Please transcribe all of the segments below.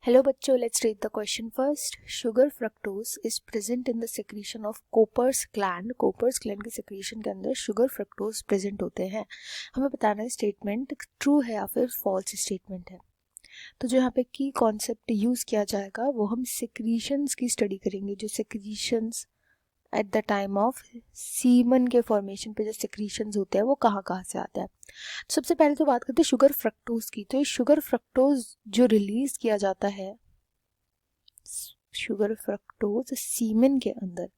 Hello बच्चों, let's read the question first. Sugar fructose is present in the secretion of Cooper's gland. Cooper's gland के secretion के अंदर sugar fructose present होते हैं. हमें बताना है स्टेटमेंट ट्रू है या फिर फॉल्स स्टेटमेंट है. तो जो यहाँ पे की कॉन्सेप्ट यूज किया जाएगा वो हम secretions की स्टडी करेंगे. जो secretions at the time of semen के फॉर्मेशन पे जो सिक्रीशंस होते हैं वो कहाँ कहाँ से आते हैं. सबसे पहले तो बात करते हैं शुगर फ्रक्टोज की. तो ये शुगर फ्रक्टोज जो रिलीज किया जाता है, शुगर फ्रक्टोज सीमन के अंदर,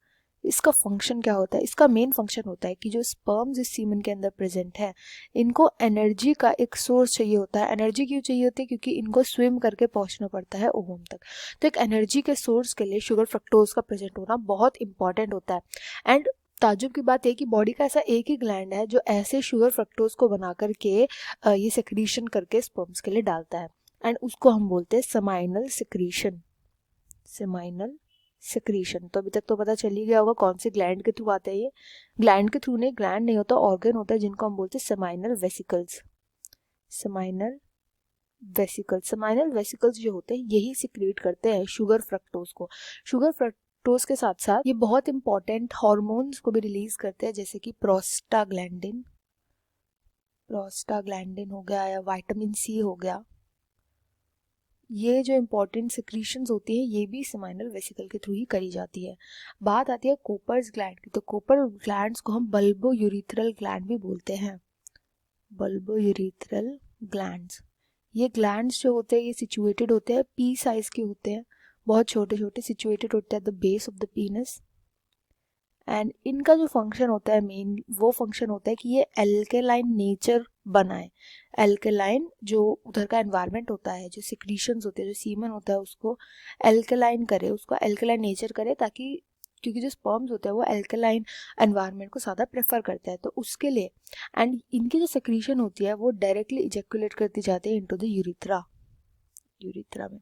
इसका फंक्शन क्या होता है? इसका मेन फंक्शन होता है कि जो स्पर्म्स इस सीमन के अंदर प्रेजेंट है, इनको एनर्जी का एक सोर्स चाहिए होता है. एनर्जी क्यों चाहिए होती है? क्योंकि इनको स्विम करके पहुंचना पड़ता है ओवम तक. तो एक एनर्जी के सोर्स के लिए शुगर फ्रक्टोज का प्रेजेंट होना बहुत इंपॉर्टेंट होता है. एंड ताजुब की बात है कि बॉडी का ऐसा एक ही ग्लैंड है जो ऐसे शुगर फ्रक्टोज को बना करके ये सेक्रीशन करके स्पर्म्स के लिए डालता है. एंड उसको हम बोलते हैं सेमाइनल सेक्रीशन. Seminal secretion. तो अभी तक तो पता चल ही गया होगा कौन से ग्लैंड के थ्रू आता है. ये ग्लैंड के थ्रू नहीं, ग्लैंड नहीं होता, ऑर्गन होता है जिनको हम बोलते हैं seminal vesicles. Seminal vesicles. Seminal vesicles जो होते हैं यही सिक्रेट करते हैं शुगर फ्रक्टोज को. शुगर फ्रक्टोज के साथ साथ ये बहुत इंपॉर्टेंट हार्मोन्स को भी रिलीज करते हैं, जैसे कि प्रोस्टाग्लैंडिन हो गया या विटामिन सी हो गया. ये जो इंपॉर्टेंट सिक्रीशंस होती है ये भी सेमाइनल वेसिकल के थ्रू ही करी जाती है. बात आती है कोपर्स ग्लैंड की. तो कोपर ग्लैंड्स को हम बल्बो यूरिथ्रल ग्लैंड भी बोलते हैं. Bulbo urethral glands. ये ग्लैंड्स जो होते हैं ये सिचुएटेड होते हैं, पी साइज के होते हैं, बहुत छोटे छोटे, सिचुएटेड होते हैं at the base of the पीनस. And इनका जो फंक्शन होता है मेन, वो फंक्शन होता है कि ये एल्केलाइन नेचर बनाए. एल्केलाइन जो उधर का एनवायरनमेंट होता है, जो सिक्रीशंस होते हैं, जो सीमन होता है, उसको एल्केलाइन करे, उसको एल्केलाइन नेचर करे, ताकि क्योंकि जो स्पर्म्स होते हैं वो एल्केलाइन एनवायरनमेंट को ज़्यादा प्रेफर करते हैं, तो उसके लिए. एंड इनकी जो सिक्रीशन होती है वो डायरेक्टली इजेकुलेट करती जाती है इनटू द यूरिथ्रा में.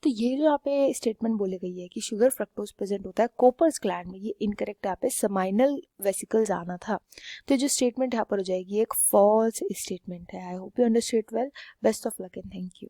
तो ये जो यहाँ पे स्टेटमेंट बोली गई है कि शुगर फ्रक्टोज प्रेजेंट होता है कोपर्स ग्लैंड में, ये इनकरेक्ट यहाँ पे सेमाइनल वेसिकल्स आना था. तो जो स्टेटमेंट यहाँ पर हो जाएगी एक फॉल्स स्टेटमेंट है. I hope you understood well. Best of luck and thank you.